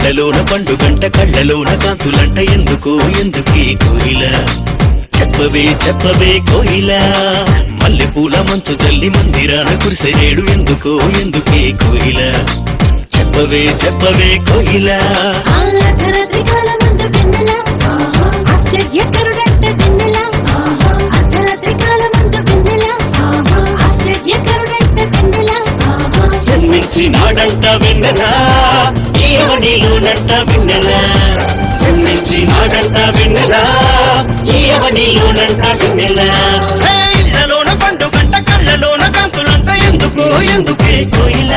కళ్ళలోన పండుగంట కళ్ళలోన కాంతులంట ఎందుకు ఎందుకే కోయిల చెప్పవే చెప్పవే కోయిల మల్లె పూల మంచు జల్లి మందిరాన కురిసేడు ఎందుకో ఎందుకే కోయిల చెప్పవే చెప్పవే కోయిల జన్మించినాడంట వెన్నెలా ఈయవనిలోనంట వెన్నెలా జన్మించినాడంట వెన్నెలా ఈయవనిలోనంట వెన్నెలా ఇళ్ళలోన పండుగంట కళ్ళలోన కాంతులంట ఎందుకో ఎందుకే కోయిల